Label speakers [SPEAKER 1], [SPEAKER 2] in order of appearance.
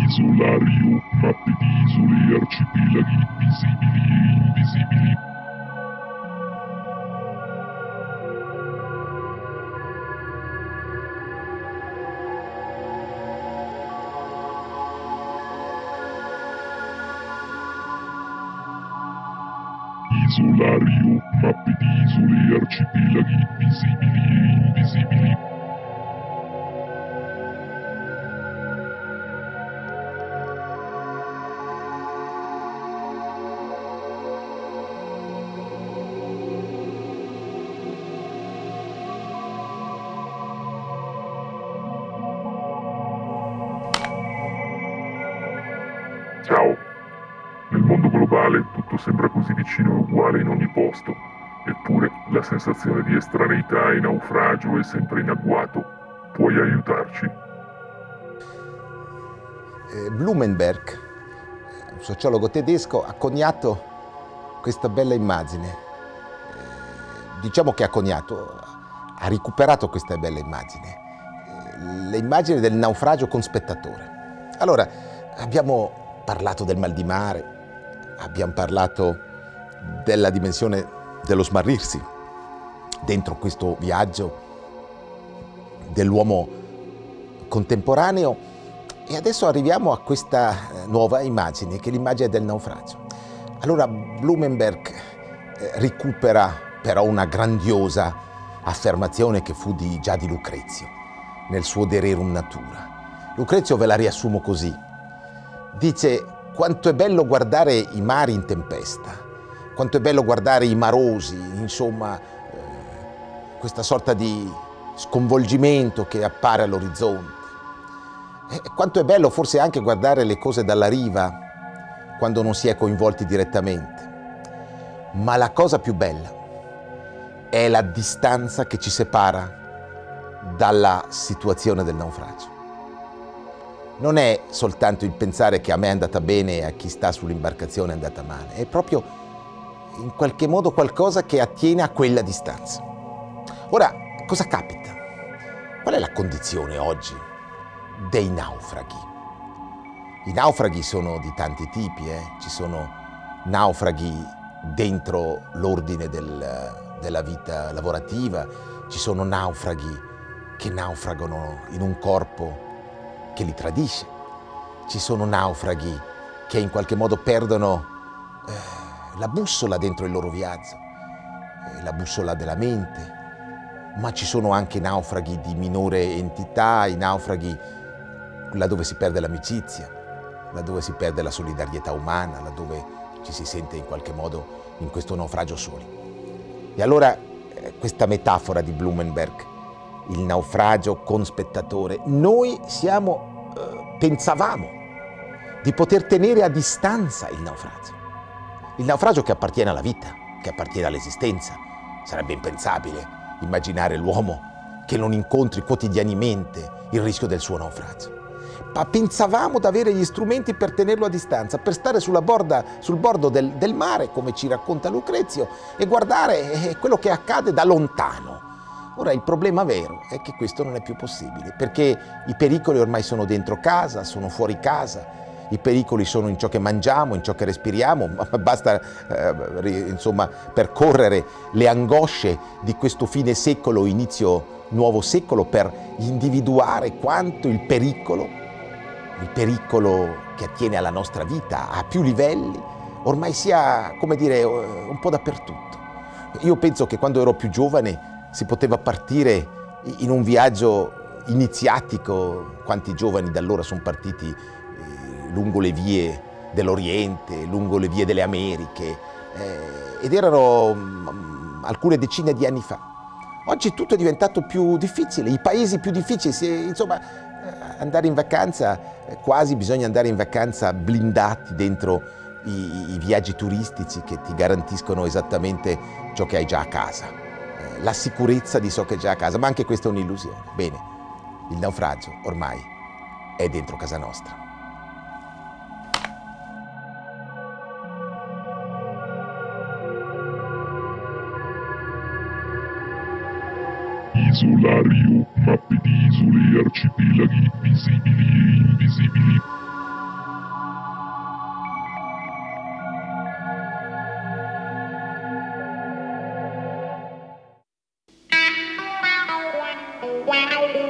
[SPEAKER 1] Isolario, mappe di isole e arcipelaghi visibili e invisibili. Isolario, mappe di isole e arcipelaghi visibili e invisibili. Ciao. Nel mondo globale tutto sembra così vicino e uguale in ogni posto, eppure la sensazione di estraneità e naufragio è sempre in agguato. Puoi aiutarci?
[SPEAKER 2] Blumenberg, un sociologo tedesco, ha coniato questa bella immagine. Diciamo che ha recuperato questa bella immagine, l'immagine del naufragio con spettatore. Allora, abbiamo parlato del mal di mare, abbiamo parlato della dimensione dello smarrirsi dentro questo viaggio dell'uomo contemporaneo e adesso arriviamo a questa nuova immagine che è l'immagine del naufragio. Allora Blumenberg recupera però una grandiosa affermazione che fu già di Lucrezio nel suo De Rerum Natura. Lucrezio ve la riassumo così. Dice: quanto è bello guardare i mari in tempesta, quanto è bello guardare i marosi, insomma, questa sorta di sconvolgimento che appare all'orizzonte. E quanto è bello forse anche guardare le cose dalla riva quando non si è coinvolti direttamente. Ma la cosa più bella è la distanza che ci separa dalla situazione del naufragio. Non è soltanto il pensare che a me è andata bene e a chi sta sull'imbarcazione è andata male, è proprio in qualche modo qualcosa che attiene a quella distanza. Ora, cosa capita? Qual è la condizione oggi dei naufraghi? I naufraghi sono di tanti tipi, ci sono naufraghi dentro l'ordine della vita lavorativa, ci sono naufraghi che naufragano in un corpo che li tradisce, ci sono naufraghi che in qualche modo perdono la bussola dentro il loro viaggio, la bussola della mente, ma ci sono anche naufraghi di minore entità, i naufraghi laddove si perde l'amicizia, laddove si perde la solidarietà umana, laddove ci si sente in qualche modo in questo naufragio soli. E allora questa metafora di Blumenberg, il naufragio con spettatore, noi pensavamo di poter tenere a distanza il naufragio che appartiene alla vita, che appartiene all'esistenza. Sarebbe impensabile immaginare l'uomo che non incontri quotidianamente il rischio del suo naufragio. Ma pensavamo di avere gli strumenti per tenerlo a distanza, per stare sul bordo del mare, come ci racconta Lucrezio, e guardare quello che accade da lontano. Ora, il problema vero è che questo non è più possibile, perché i pericoli ormai sono dentro casa, sono fuori casa, i pericoli sono in ciò che mangiamo, in ciò che respiriamo, basta insomma percorrere le angosce di questo fine secolo, inizio nuovo secolo, per individuare quanto il pericolo che attiene alla nostra vita a più livelli, ormai sia, come dire, un po' dappertutto. Io penso che quando ero più giovane si poteva partire in un viaggio iniziatico. Quanti giovani da allora sono partiti lungo le vie dell'Oriente, lungo le vie delle Americhe, ed erano alcune decine di anni fa. Oggi tutto è diventato più difficile, i paesi più difficili, insomma, andare in vacanza, quasi bisogna andare in vacanza blindati dentro i viaggi turistici che ti garantiscono esattamente ciò che hai già a casa. La sicurezza di ciò che è già a casa, ma anche questa è un'illusione. Bene, il naufragio ormai è dentro casa nostra.
[SPEAKER 1] isolario, mappe di isole e arcipelaghi visibili e invisibili.
[SPEAKER 3] Wow.